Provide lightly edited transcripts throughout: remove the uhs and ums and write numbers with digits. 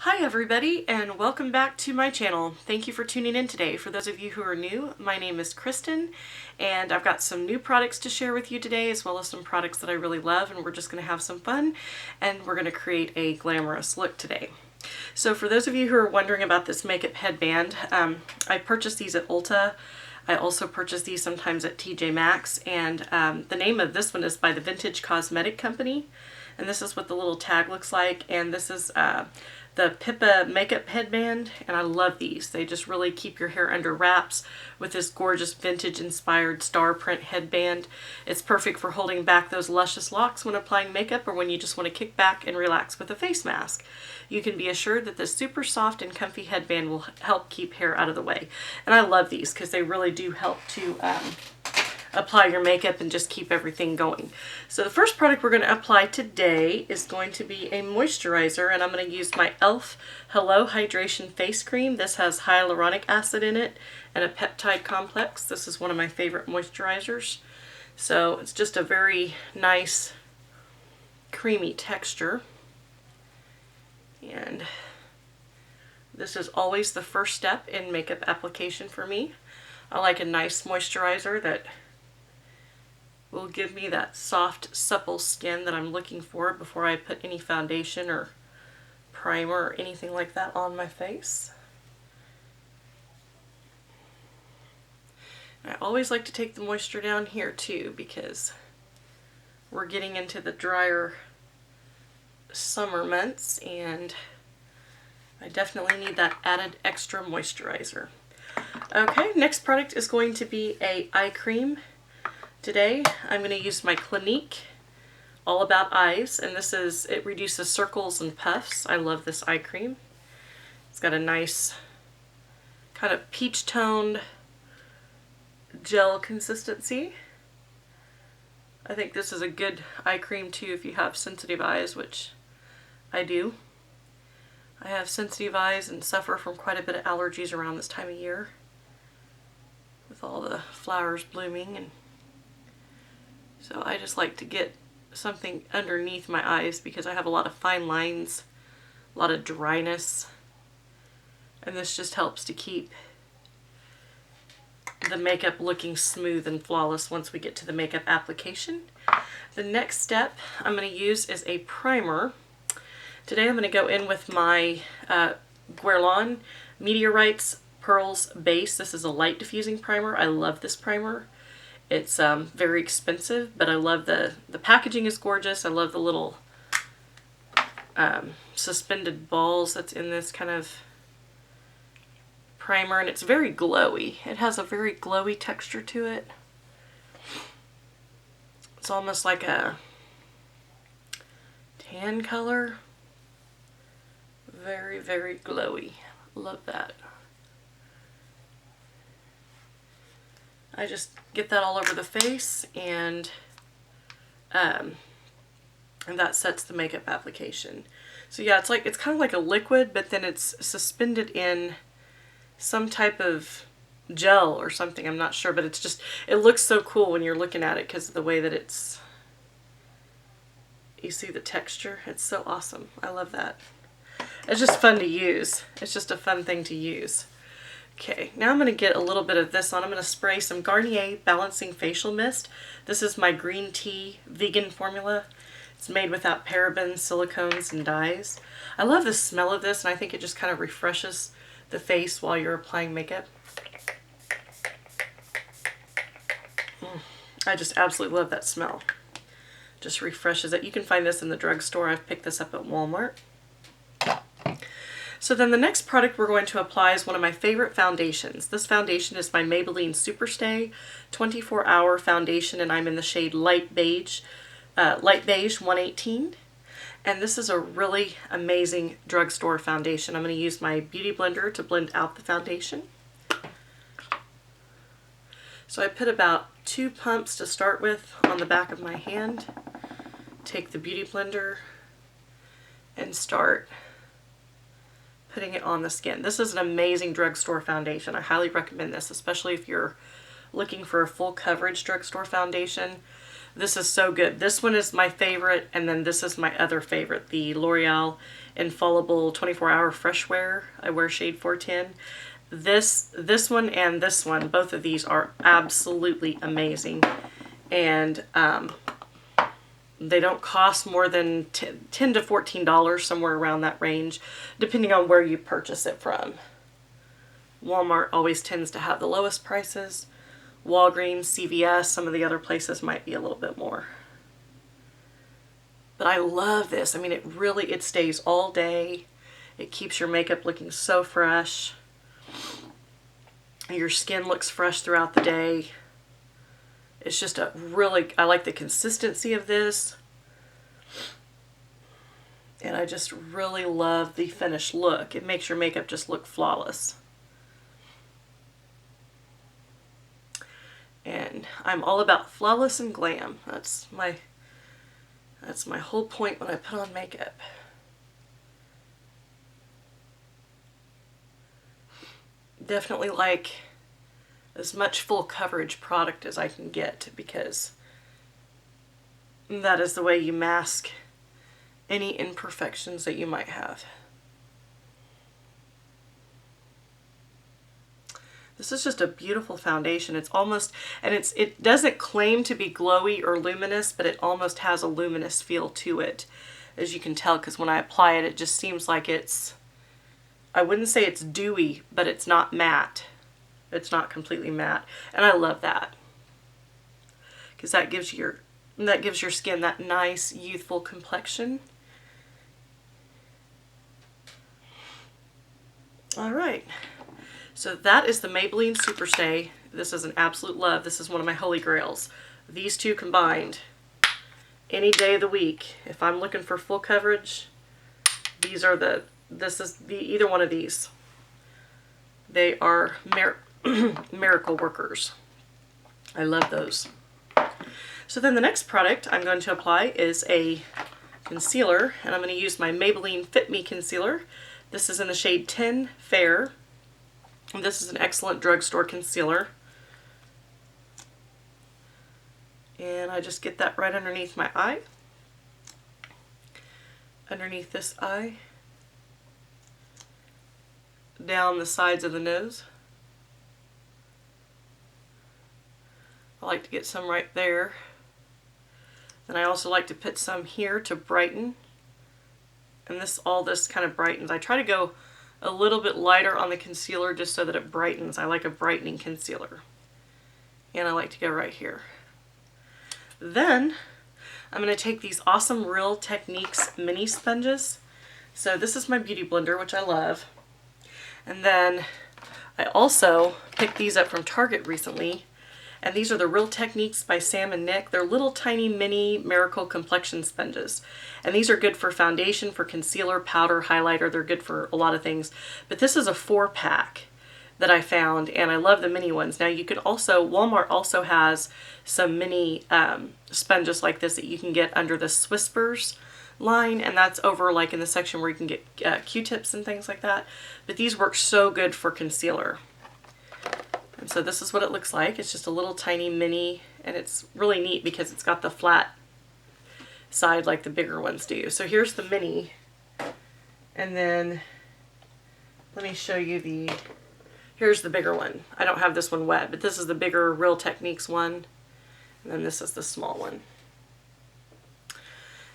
Hi everybody, and welcome back to my channel. Thank you for tuning in today. For those of you who are new, my name is Kristen, and I've got some new products to share with you today, as well as some products that I really love, and we're just going to have some fun, and we're going to create a glamorous look today. So for those of you who are wondering about this makeup headband, I purchased these at Ulta. I also purchase these sometimes at TJ Maxx, and the name of this one is by the Vintage Cosmetic Company, and this is what the little tag looks like, and this is the Pippa makeup headband, and I love these. They just really keep your hair under wraps with this gorgeous vintage inspired star print headband. It's perfect for holding back those luscious locks when applying makeup or when you just want to kick back and relax with a face mask. You can be assured that this super soft and comfy headband will help keep hair out of the way. And I love these because they really do help to apply your makeup and just keep everything going. So the first product we're going to apply today is going to be a moisturizer, and I'm going to use my E.L.F. Hello Hydration Face Cream. This has hyaluronic acid in it and a peptide complex. This is one of my favorite moisturizers. So it's just a very nice creamy texture. And this is always the first step in makeup application for me. I like a nice moisturizer that will give me that soft, supple skin that I'm looking for before I put any foundation or primer or anything like that on my face. I always like to take the moisture down here too, because we're getting into the drier summer months and I definitely need that added extra moisturizer. Okay, next product is going to be a eye cream. Today I'm going to use my Clinique All About Eyes, and it reduces circles and puffs. I love this eye cream. It's got a nice kind of peach toned gel consistency. I think this is a good eye cream too if you have sensitive eyes, which I do. I have sensitive eyes and suffer from quite a bit of allergies around this time of year with all the flowers blooming, and so I just like to get something underneath my eyes because I have a lot of fine lines, a lot of dryness, and this just helps to keep the makeup looking smooth and flawless once we get to the makeup application. The next step I'm going to use is a primer. Today I'm going to go in with my Guerlain Meteorites Perles Base. This is a light diffusing primer. I love this primer. It's very expensive, but I love the packaging is gorgeous. I love the little suspended balls that's in this kind of primer, and it's very glowy. It has a very glowy texture to it. It's almost like a tan color. Very, very glowy. Love that. I just get that all over the face, and that sets the makeup application. So yeah, it's kind of like a liquid, but then it's suspended in some type of gel or something. I'm not sure, but it looks so cool when you're looking at it because of the way that you see the texture. It's so awesome. I love that. It's just fun to use. It's just a fun thing to use. Okay, now I'm going to get a little bit of this on. I'm going to spray some Garnier Balancing Facial Mist. This is my green tea vegan formula. It's made without parabens, silicones, and dyes. I love the smell of this, and I think it just kind of refreshes the face while you're applying makeup. I just absolutely love that smell. Just refreshes it. You can find this in the drugstore. I've picked this up at Walmart. So then the next product we're going to apply is one of my favorite foundations. This foundation is my Maybelline SuperStay 24-Hour Foundation, and I'm in the shade Light Beige 118. And this is a really amazing drugstore foundation. I'm going to use my Beauty Blender to blend out the foundation. So I put about 2 pumps to start with on the back of my hand. Take the Beauty Blender and start putting it on the skin. This is an amazing drugstore foundation. I highly recommend this, especially if you're looking for a full coverage drugstore foundation. This is so good. This one is my favorite, and then this is my other favorite, the L'Oreal Infallible 24-Hour Fresh Wear. I wear shade 410. This one and this one, both of these are absolutely amazing. And they don't cost more than $10 to $14, somewhere around that range, depending on where you purchase it from. Walmart always tends to have the lowest prices. Walgreens, CVS, some of the other places might be a little bit more. But I love this. I mean, it stays all day. It keeps your makeup looking so fresh. Your skin looks fresh throughout the day. It's just a really, I like the consistency of this. And I just really love the finished look. It makes your makeup just look flawless. And I'm all about flawless and glam. That's my whole point when I put on makeup. Definitely like as much full coverage product as I can get, because that is the way you mask any imperfections that you might have. This is just a beautiful foundation. It's almost, and it doesn't claim to be glowy or luminous, but it almost has a luminous feel to it, as you can tell, because when I apply it, it just seems like it's, I wouldn't say it's dewy, but it's not matte. It's not completely matte, and I love that, because that gives your skin that nice youthful complexion. All right. So that is the Maybelline SuperStay. This is an absolute love. This is one of my holy grails. These two combined, any day of the week, if I'm looking for full coverage, this is either one of these. They are miracle workers. I love those. So then the next product I'm going to apply is a concealer, and I'm going to use my Maybelline Fit Me Concealer. This is in the shade 10 Fair. This is an excellent drugstore concealer. And I just get that right underneath my eye. Underneath this eye. Down the sides of the nose. I like to get some right there. Then I also like to put some here to brighten. And all this kind of brightens. I try to go a little bit lighter on the concealer just so that it brightens. I like a brightening concealer. And I like to go right here. Then I'm going to take these awesome Real Techniques mini sponges. So this is my beauty blender, which I love. And then I also picked these up from Target recently. And these are the Real Techniques by Sam and Nick. They're little tiny mini miracle complexion sponges. And these are good for foundation, for concealer, powder, highlighter. They're good for a lot of things. But this is a 4-pack that I found, and I love the mini ones. Now you could also, Walmart also has some mini sponges like this that you can get under the Whispers line, and that's over like in the section where you can get Q-tips and things like that. But these work so good for concealer. And so this is what it looks like. It's just a little tiny mini, and it's really neat because it's got the flat side like the bigger ones do. So here's the mini, and then let me show you here's the bigger one. I don't have this one wet, but this is the bigger Real Techniques one, and then this is the small one.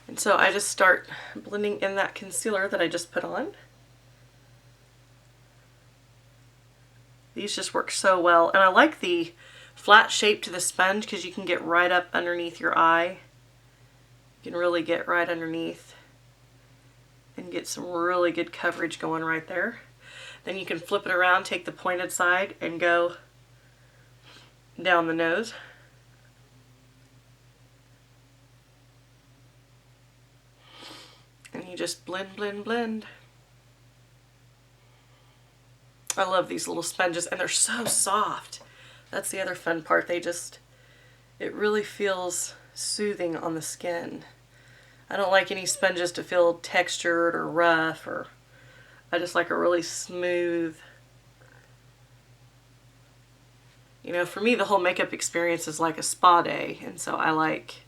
And so I just start blending in that concealer that I just put on. These just work so well, and I like the flat shape to the sponge because you can get right up underneath your eye. You can really get right underneath and get some really good coverage going right there. Then you can flip it around, take the pointed side, and go down the nose. And you just blend, blend, blend. I love these little sponges, and they're so soft. That's the other fun part. It really feels soothing on the skin. I don't like any sponges to feel textured or rough, I just like a really smooth. You know, for me, the whole makeup experience is like a spa day, and so I like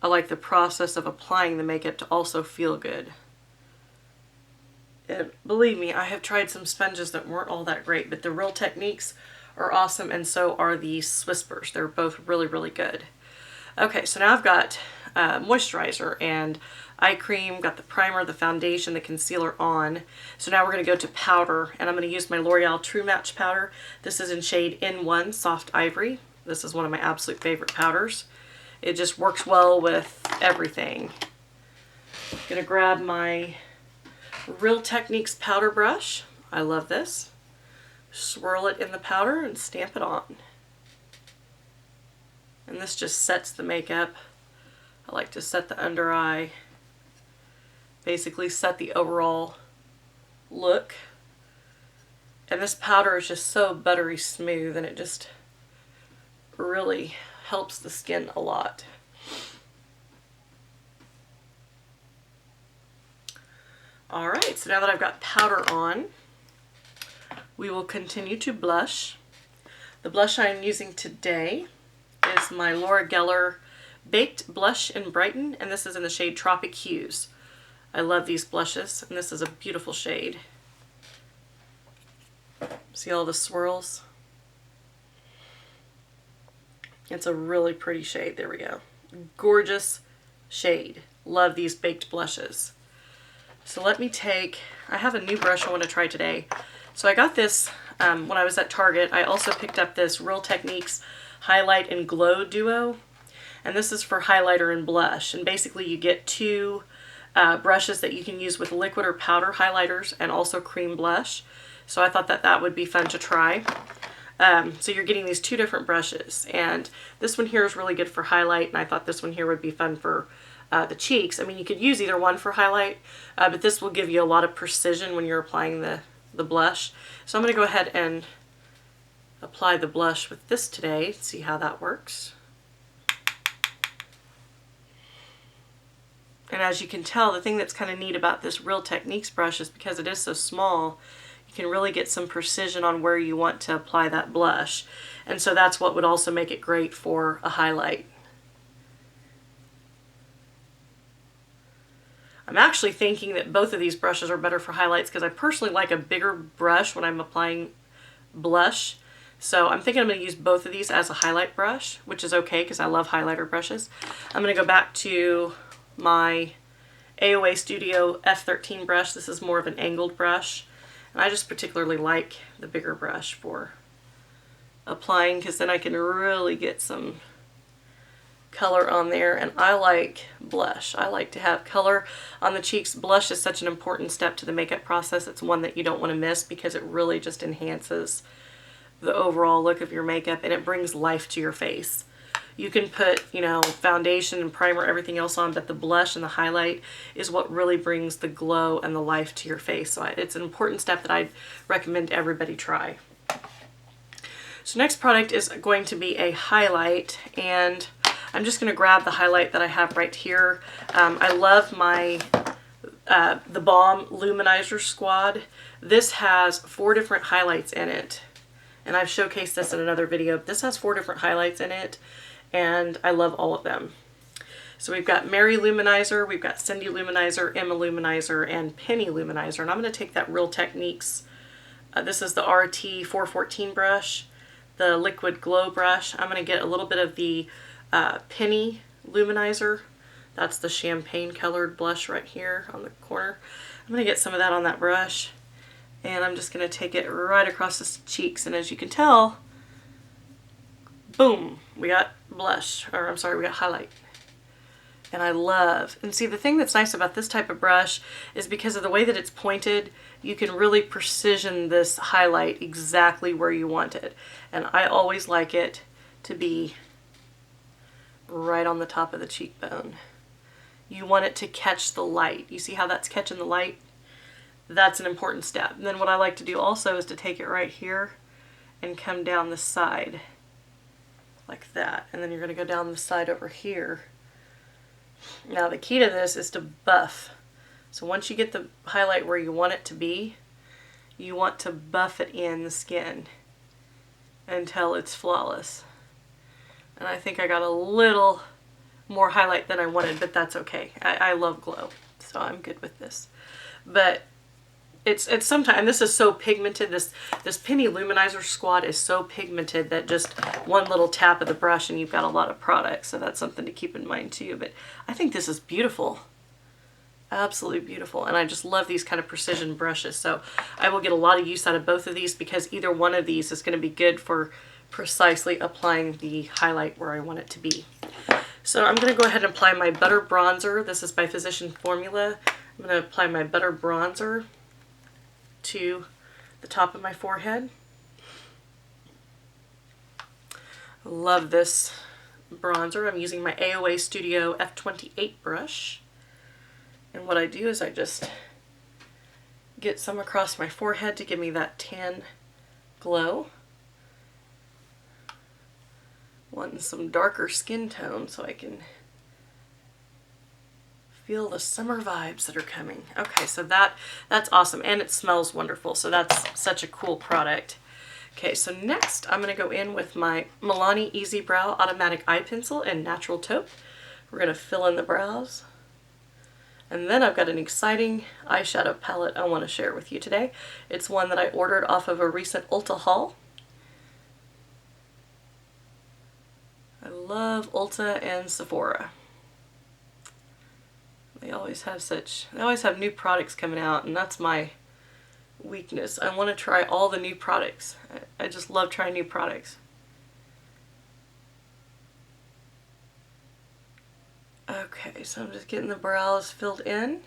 I like the process of applying the makeup to also feel good. And believe me, I have tried some sponges that weren't all that great, but the Real Techniques are awesome, and so are the Swispers. They're both really, really good. Okay, so now I've got moisturizer and eye cream, got the primer, the foundation, the concealer on. So now we're going to go to powder, and I'm going to use my L'Oreal True Match powder. This is in shade N1 Soft Ivory. This is one of my absolute favorite powders. It just works well with everything. I'm going to grab my Real Techniques powder brush. I love this. Swirl it in the powder and stamp it on. And this just sets the makeup. I like to set the under eye, basically set the overall look. And this powder is just so buttery smooth, and it just really helps the skin a lot. Alright, so now that I've got powder on, we will continue to blush. The blush I'm using today is my Laura Geller Baked Blush and Brighten, and this is in the shade Tropic Hues. I love these blushes, and this is a beautiful shade. See all the swirls? It's a really pretty shade. There we go. Gorgeous shade. Love these baked blushes. So let me take, I have a new brush I want to try today. So I got this when I was at Target. I also picked up this Real Techniques Highlight and Glow Duo. And this is for highlighter and blush. And basically you get two brushes that you can use with liquid or powder highlighters and also cream blush. So I thought that that would be fun to try. So you're getting these two different brushes. And this one here is really good for highlight. And I thought this one here would be fun for the cheeks. I mean, you could use either one for highlight, but this will give you a lot of precision when you're applying the blush. So I'm going to go ahead and apply the blush with this today, see how that works. And as you can tell, the thing that's kind of neat about this Real Techniques brush is because it is so small, you can really get some precision on where you want to apply that blush. And so that's what would also make it great for a highlight. I'm actually thinking that both of these brushes are better for highlights because I personally like a bigger brush when I'm applying blush. So I'm thinking I'm going to use both of these as a highlight brush, which is okay because I love highlighter brushes. I'm going to go back to my AOA Studio F13 brush. This is more of an angled brush. And I just particularly like the bigger brush for applying because then I can really get some color on there. And I like blush. I like to have color on the cheeks. Blush is such an important step to the makeup process. It's one that you don't want to miss because it really just enhances the overall look of your makeup and it brings life to your face. You can put, you know, foundation and primer, everything else on, but the blush and the highlight is what really brings the glow and the life to your face. So it's an important step that I'd recommend everybody try. So next product is going to be a highlight, and I'm just going to grab the highlight that I have right here. I love my the Balm Lou-ManizersQuad. This has 4 different highlights in it, and I've showcased this in another video. This has 4 different highlights in it, and I love all of them. So we've got Mary Lou-Manizer, we've got Cindy Lou-Manizer, Emma Lou-Manizer, and Penny Lou-Manizer. And I'm going to take that Real Techniques, this is the RT 414 brush, the Liquid Glow brush. I'm going to get a little bit of the Penny Lou-Manizer. That's the champagne colored blush right here on the corner. I'm going to get some of that on that brush, and I'm just going to take it right across the cheeks. And as you can tell, boom, we got blush, or I'm sorry, we got highlight. And I love, and see, the thing that's nice about this type of brush is because of the way that it's pointed, you can really precision this highlight exactly where you want it. And I always like it to be right on the top of the cheekbone. You want it to catch the light. You see how that's catching the light? That's an important step. And then what I like to do also is to take it right here and come down the side like that. And then you're going to go down the side over here. Now the key to this is to buff. So once you get the highlight where you want it to be, you want to buff it in the skin until it's flawless. And I think I got a little more highlight than I wanted, but that's okay. I love glow, so I'm good with this. But it's sometimes, this is so pigmented, this Penny Luminizer-Squad is so pigmented that just one little tap of the brush and you've got a lot of product, so that's something to keep in mind too. But I think this is beautiful. Absolutely beautiful, and I just love these kind of precision brushes, so I will get a lot of use out of both of these because either one of these is going to be good for precisely applying the highlight where I want it to be. So I'm going to go ahead and apply my Butter Bronzer. This is by Physician Formula. I'm going to apply my Butter Bronzer to the top of my forehead. I love this bronzer. I'm using my AOA Studio F28 brush. And what I do is I just get some across my forehead to give me that tan glow. Wanting some darker skin tone so I can feel the summer vibes that are coming. Okay, so that's awesome, and it smells wonderful, so that's such a cool product. Okay, so next I'm going to go in with my Milani Easybrow Automatic Eye Pencil in Natural Taupe. We're going to fill in the brows. And then I've got an exciting eyeshadow palette I want to share with you today. It's one that I ordered off of a recent Ulta haul. I love Ulta and Sephora. They always have new products coming out, and that's my weakness. I want to try all the new products. I just love trying new products. Okay, so I'm just getting the brows filled in.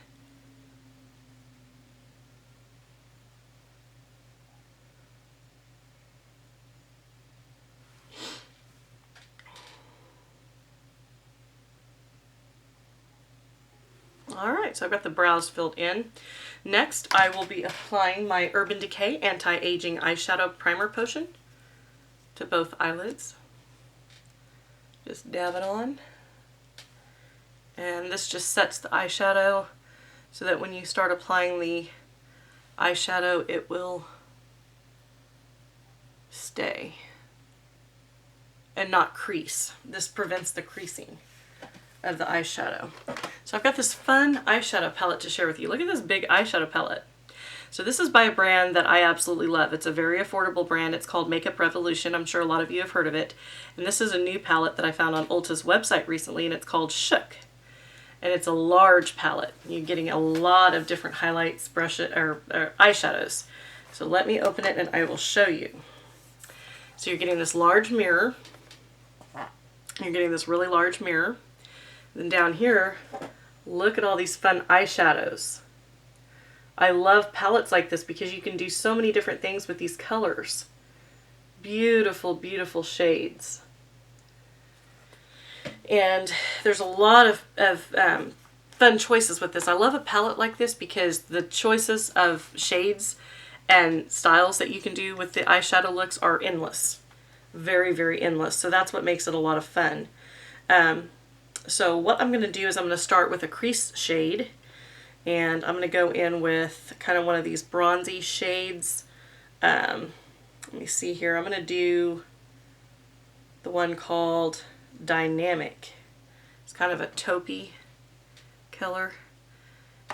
Alright, so I've got the brows filled in. Next, I will be applying my Urban Decay Anti-Aging Eyeshadow Primer Potion to both eyelids. Just dab it on. And this just sets the eyeshadow so that when you start applying the eyeshadow, it will stay and not crease. This prevents the creasing of the eyeshadow. So I've got this fun eyeshadow palette to share with you. Look at this big eyeshadow palette. So this is by a brand that I absolutely love. It's a very affordable brand. It's called Makeup Revolution. I'm sure a lot of you have heard of it. And this is a new palette that I found on Ulta's website recently, and it's called Shook. And it's a large palette. You're getting a lot of different highlights, brushes, or eyeshadows. So let me open it and I will show you. So you're getting this large mirror. You're getting this really large mirror. Then down here, look at all these fun eyeshadows. I love palettes like this because you can do so many different things with these colors. Beautiful, beautiful shades. And there's a lot of fun choices with this. I love a palette like this because the choices of shades and styles that you can do with the eyeshadow looks are endless. Very, very endless. So that's what makes it a lot of fun. So what I'm going to do is I'm going to start with a crease shade. And I'm going to go in with kind of one of these bronzy shades. Let me see here. I'm going to do the one called Dynamic. It's kind of a taupey color.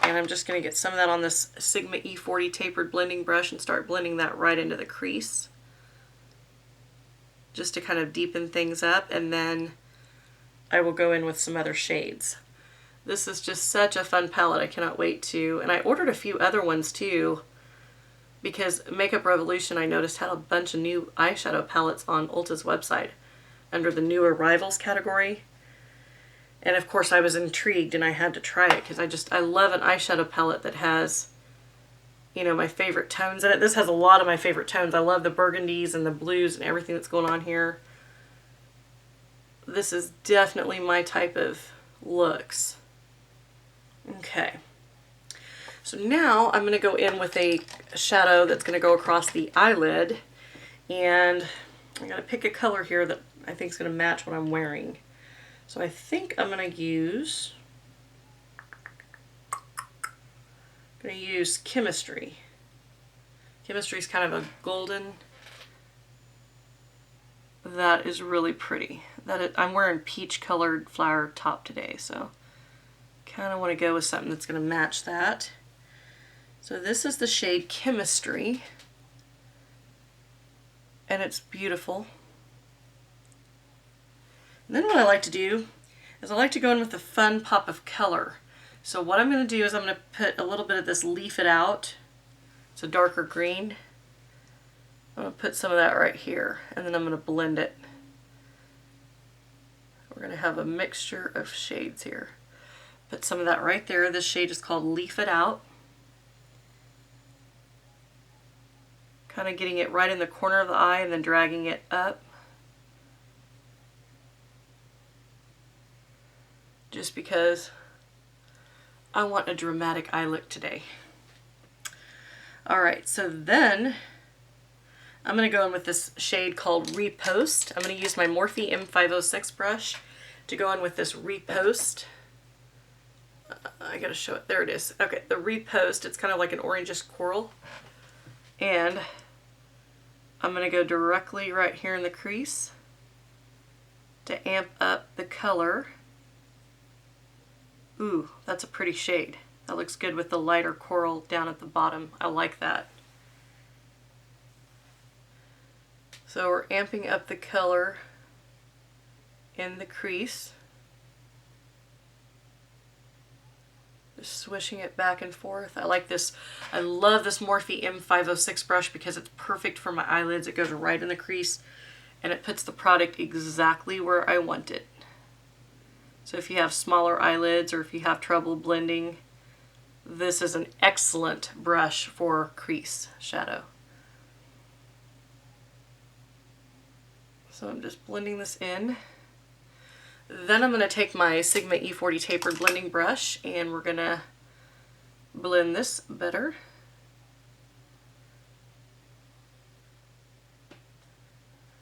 And I'm just going to get some of that on this Sigma E40 tapered blending brush and start blending that right into the crease. Just to kind of deepen things up, and then I will go in with some other shades. This is just such a fun palette. I cannot wait to, and I ordered a few other ones too, because Makeup Revolution, I noticed, had a bunch of new eyeshadow palettes on Ulta's website under the new arrivals category. And of course I was intrigued and I had to try it because I love an eyeshadow palette that has, you know, my favorite tones in it. This has a lot of my favorite tones. I love the burgundies and the blues and everything that's going on here. This is definitely my type of looks. Okay. So now I'm going to go in with a shadow that's going to go across the eyelid, and I got to pick a color here that I think is going to match what I'm wearing. So I think I'm going to use Chemistry. Chemistry is kind of a golden. That is really pretty. I'm wearing peach colored flower top today, so kind of want to go with something that's going to match that. So this is the shade Chemistry, and it's beautiful. And then what I like to do is I like to go in with a fun pop of color. So what I'm going to do is I'm going to put a little bit of this Leaf It Out. It's a darker green. I'm going to put some of that right here, and then I'm going to blend it. We're going to have a mixture of shades here. Put some of that right there. This shade is called Leaf It Out. Kind of getting it right in the corner of the eye and then dragging it up. Just because I want a dramatic eye look today. Alright, so then I'm going to go in with this shade called Repost. I'm going to use my Morphe M506 brush to go in with this Repost. I gotta show it. There it is. Okay, the Repost. It's kind of like an orangish coral. And I'm going to go directly right here in the crease to amp up the color. Ooh, that's a pretty shade. That looks good with the lighter coral down at the bottom. I like that. So we're amping up the color in the crease. Just swishing it back and forth. I like this. I love this Morphe M506 brush because it's perfect for my eyelids. It goes right in the crease and it puts the product exactly where I want it. So if you have smaller eyelids or if you have trouble blending, this is an excellent brush for crease shadow. So I'm just blending this in. Then I'm going to take my Sigma E40 tapered blending brush and we're going to blend this better.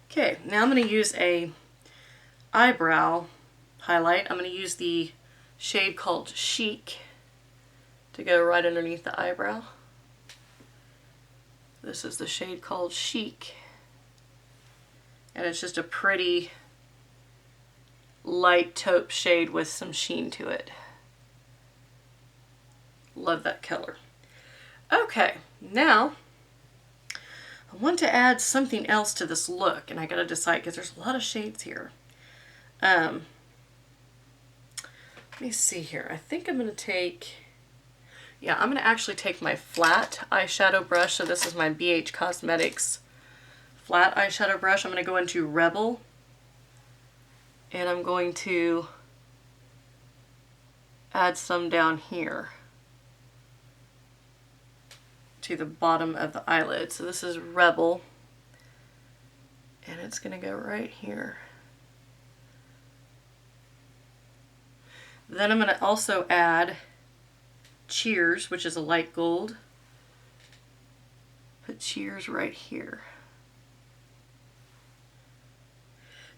Okay, now I'm going to use a eyebrow highlight. I'm going to use the shade called Chic to go right underneath the eyebrow. This is the shade called Chic. And it's just a pretty light taupe shade with some sheen to it. Love that color. Okay, now I want to add something else to this look, and I gotta decide because there's a lot of shades here. Let me see here. I think I'm gonna take, yeah, I'm gonna actually take my flat eyeshadow brush. So this is my BH Cosmetics flat eyeshadow brush. I'm gonna go into Rebel. And I'm going to add some down here to the bottom of the eyelid. So this is Rebel, and it's going to go right here. Then I'm going to also add Cheers, which is a light gold. Put Cheers right here.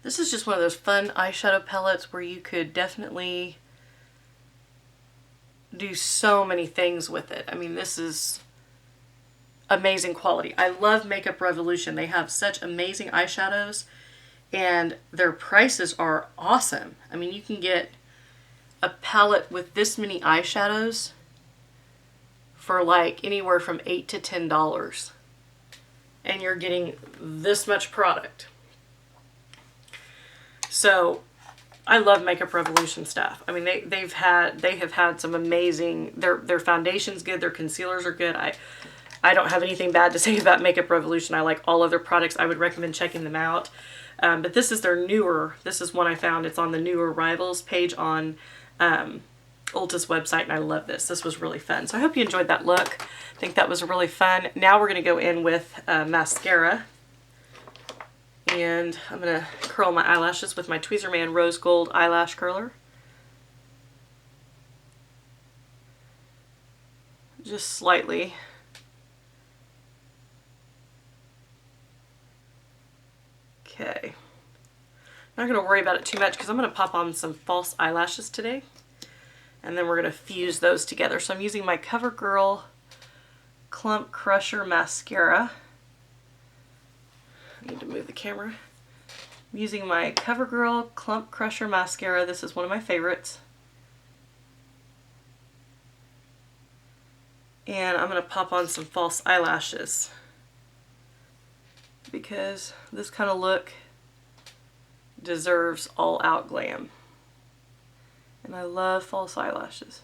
This is just one of those fun eyeshadow palettes where you could definitely do so many things with it. I mean, this is amazing quality. I love Makeup Revolution. They have such amazing eyeshadows and their prices are awesome. I mean, you can get a palette with this many eyeshadows for like anywhere from $8 to $10. And you're getting this much product. So I love Makeup Revolution stuff. I mean, they have had some amazing, their foundation's good, their concealers are good. I don't have anything bad to say about Makeup Revolution. I like all other products. I would recommend checking them out. But this is their newer, this is one I found. It's on the newer Rivals page on Ulta's website, and I love this. This was really fun. So I hope you enjoyed that look. I think that was really fun. Now we're going to go in with mascara. And I'm going to curl my eyelashes with my Tweezerman Rose Gold Eyelash Curler. Just slightly. Okay. Not going to worry about it too much because I'm going to pop on some false eyelashes today. And then we're going to fuse those together. So I'm using my CoverGirl Clump Crusher Mascara. I need to move the camera. I'm using my CoverGirl Clump Crusher Mascara. This is one of my favorites. And I'm going to pop on some false eyelashes because this kind of look deserves all out glam. And I love false eyelashes.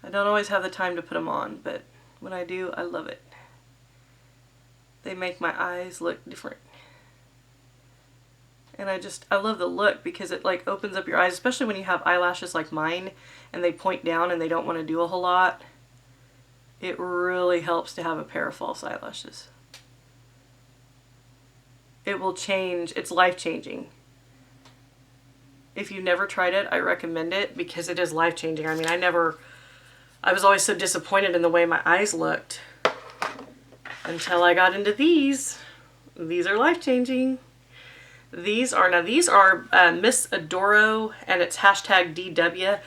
I don't always have the time to put them on, but when I do, I love it. They make my eyes look different. And I love the look because it like opens up your eyes, especially when you have eyelashes like mine and they point down and they don't want to do a whole lot. It really helps to have a pair of false eyelashes. It will change, it's life-changing. If you've never tried it, I recommend it because it is life-changing. I mean, I was always so disappointed in the way my eyes looked until I got into these. These are life-changing. These are Miss Adoro, and it's hashtag DW.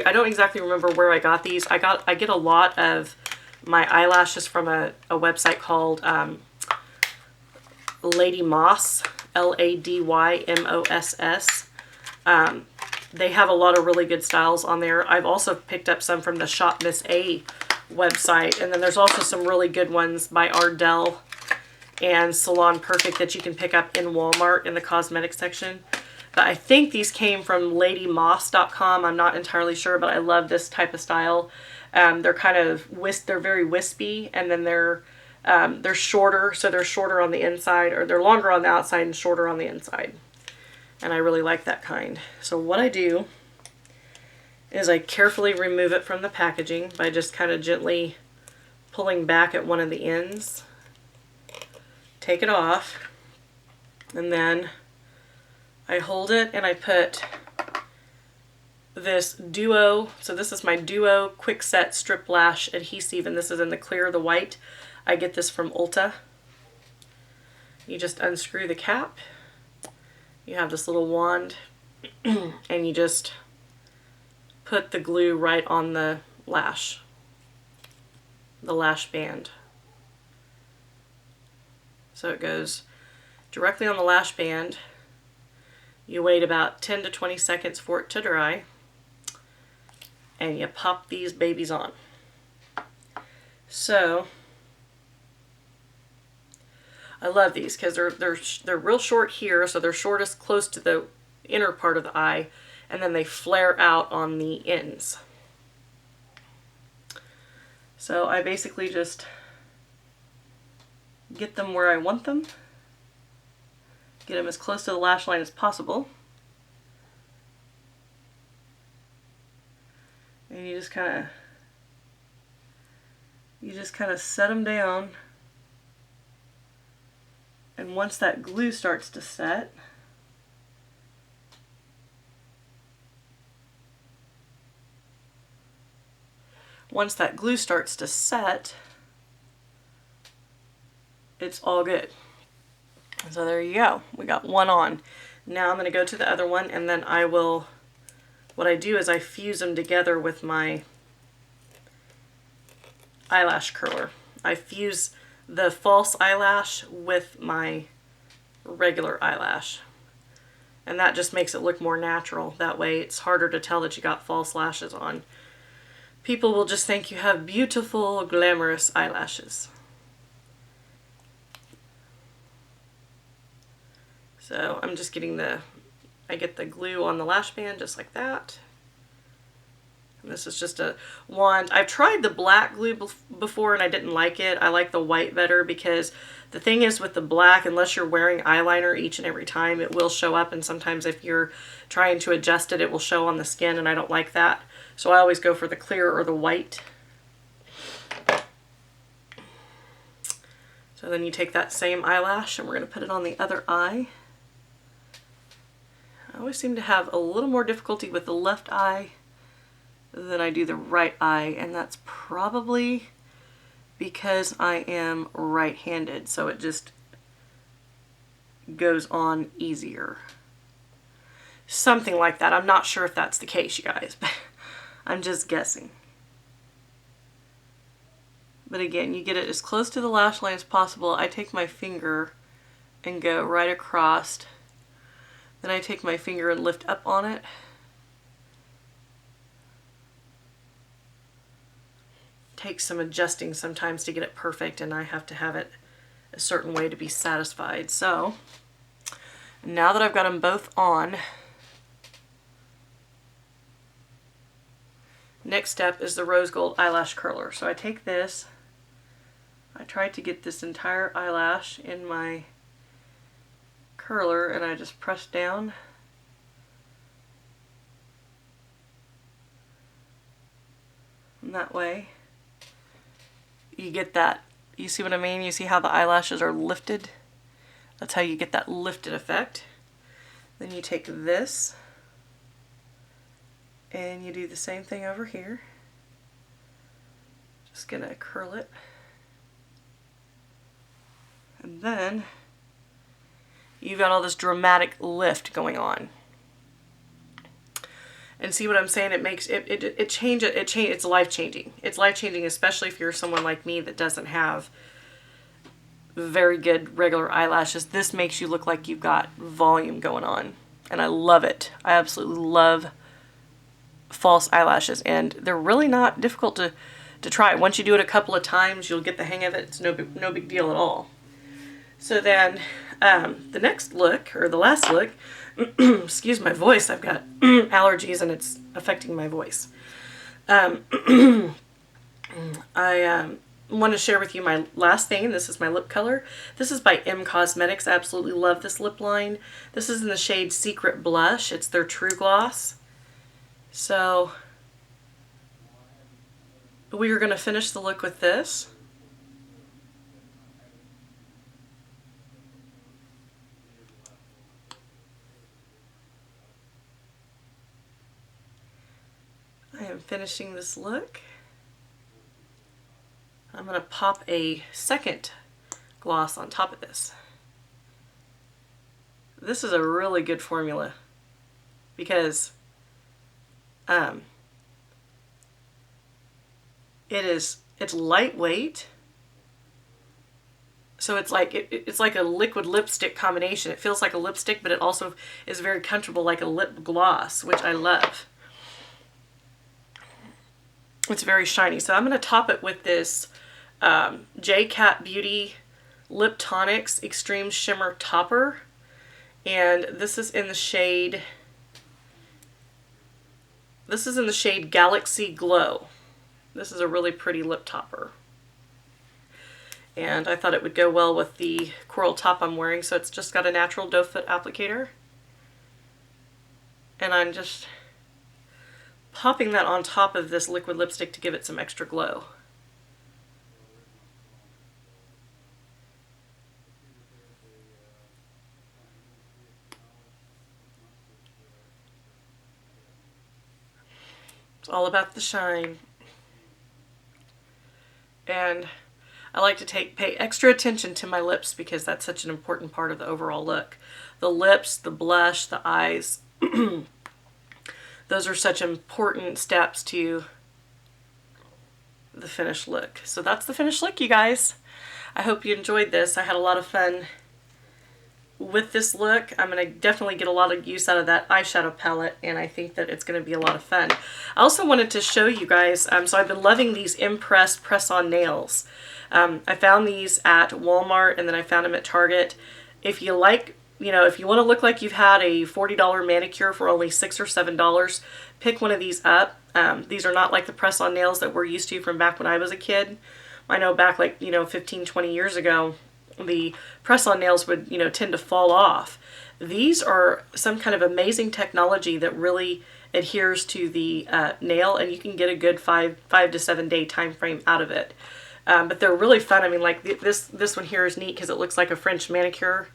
I don't exactly remember where I got these. I get a lot of my eyelashes from a website called Lady Moss, LadyMoss. They have a lot of really good styles on there. I've also picked up some from the Shop Miss A website, and then there's also some really good ones by Ardell and Salon Perfect that you can pick up in Walmart in the cosmetics section. But I think these came from ladymoss.com. I'm not entirely sure, but I love this type of style. They're kind of they're very wispy, and then they're shorter, so they're shorter on the inside, or they're longer on the outside and shorter on the inside. And I really like that kind. So what I do is I carefully remove it from the packaging by just kind of gently pulling back at one of the ends. Take it off, and then I hold it and I put this Duo, so this is my Duo Quick Set Strip Lash Adhesive, and this is in the clear, the white. I get this from Ulta. You just unscrew the cap. You have this little wand, and you just put the glue right on the lash band. So it goes directly on the lash band. You wait about 10 to 20 seconds for it to dry, and you pop these babies on. So I love these because they're real short here, so they're shortest close to the inner part of the eye, and then they flare out on the ends. So I basically just get them where I want them, get them as close to the lash line as possible, and you just kind of set them down. And once that glue starts to set, it's all good. So there you go. We got one on. Now I'm going to go to the other one, and then what I do is I fuse them together with my eyelash curler. I fuse the false eyelash with my regular eyelash, and that just makes it look more natural. That way it's harder to tell that you got false lashes on. People will just think you have beautiful, glamorous eyelashes. So I'm just getting I get the glue on the lash band just like that. And this is just a wand. I've tried the black glue before and I didn't like it. I like the white better because the thing is with the black, unless you're wearing eyeliner each and every time, it will show up, and sometimes if you're trying to adjust it, it will show on the skin, and I don't like that. So I always go for the clear or the white. So then you take that same eyelash and we're going to put it on the other eye. I always seem to have a little more difficulty with the left eye than I do the right eye, and that's probably because I am right-handed, so it just goes on easier. Something like that. I'm not sure if that's the case, you guys, but I'm just guessing. But again, you get it as close to the lash line as possible. I take my finger and go right across. Then I take my finger and lift up on it. Takes some adjusting sometimes to get it perfect, and I have to have it a certain way to be satisfied. So now that I've got them both on, next step is the Rose Gold Eyelash Curler. So I take this, I try to get this entire eyelash in my curler, and I just press down. And that way you get that, you see what I mean? You see how the eyelashes are lifted? That's how you get that lifted effect. Then you take this and you do the same thing over here. Just gonna curl it. And then you've got all this dramatic lift going on. And see what I'm saying? It makes it's life-changing. It's life-changing, especially if you're someone like me that doesn't have very good regular eyelashes. This makes you look like you've got volume going on. And I love it. I absolutely love false eyelashes, and they're really not difficult to try. Once you do it a couple of times, you'll get the hang of it. It's no big deal at all. So then the next look, or the last look, excuse my voice, I've got allergies and it's affecting my voice. I want to share with you my last thing, and this is my lip color. This is by M Cosmetics. I absolutely love this lip line. This is in the shade Secret Blush. It's their True Gloss. So we are going to finish the look with this. I am finishing this look. I'm going to pop a second gloss on top of this. This is a really good formula because it's lightweight. So it's like it's like a liquid lipstick combination. It feels like a lipstick, but it also is very comfortable like a lip gloss, which I love. It's very shiny. So I'm going to top it with this J-Cat Beauty Lip Tonics Extreme Shimmer Topper. And this is in the shade Galaxy Glow. This is a really pretty lip topper. And I thought it would go well with the coral top I'm wearing, so it's just got a natural doe foot applicator. And I'm just popping that on top of this liquid lipstick to give it some extra glow. It's all about the shine. And I like to pay extra attention to my lips because that's such an important part of the overall look. The lips, the blush, the eyes. Those are such important steps to the finished look. So that's the finished look, you guys. I hope you enjoyed this. I had a lot of fun with this look. I'm going to definitely get a lot of use out of that eyeshadow palette, and I think that it's going to be a lot of fun. I also wanted to show you guys, so I've been loving these Impress press-on nails. I found these at Walmart, and then I found them at Target. If you like, if you want to look like you've had a $40 manicure for only $6 or $7, pick one of these up. These are not like the press-on nails that we're used to from back when I was a kid. I know back like, 15, 20 years ago, the press-on nails would, tend to fall off. These are some kind of amazing technology that really adheres to the nail, and you can get a good 5 to 7 day time frame out of it. But they're really fun. I mean, like this one here is neat because it looks like a French manicure,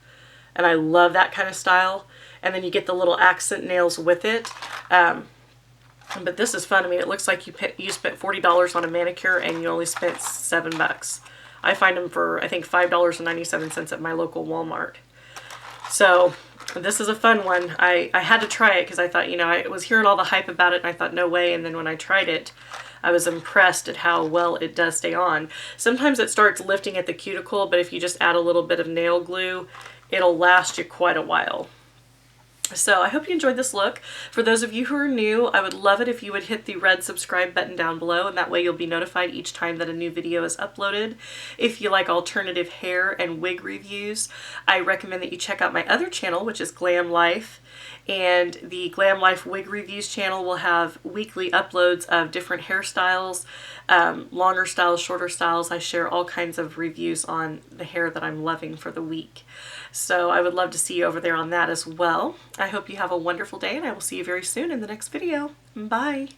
and I love that kind of style. And then you get the little accent nails with it. But this is fun. I mean, it looks like you spent $40 on a manicure and you only spent $7. I find them for, I think, $5.97 at my local Walmart. So this is a fun one. I had to try it because I thought, I was hearing all the hype about it and I thought, no way. And then when I tried it, I was impressed at how well it does stay on. Sometimes it starts lifting at the cuticle, but if you just add a little bit of nail glue, it'll last you quite a while. So I hope you enjoyed this look. For those of you who are new, I would love it if you would hit the red subscribe button down below, and that way you'll be notified each time that a new video is uploaded. If you like alternative hair and wig reviews, I recommend that you check out my other channel, which is Glam Life. And the Glam Life Wig Reviews channel will have weekly uploads of different hairstyles, longer styles, shorter styles. I share all kinds of reviews on the hair that I'm loving for the week. So I would love to see you over there on that as well. I hope you have a wonderful day, and I will see you very soon in the next video. Bye!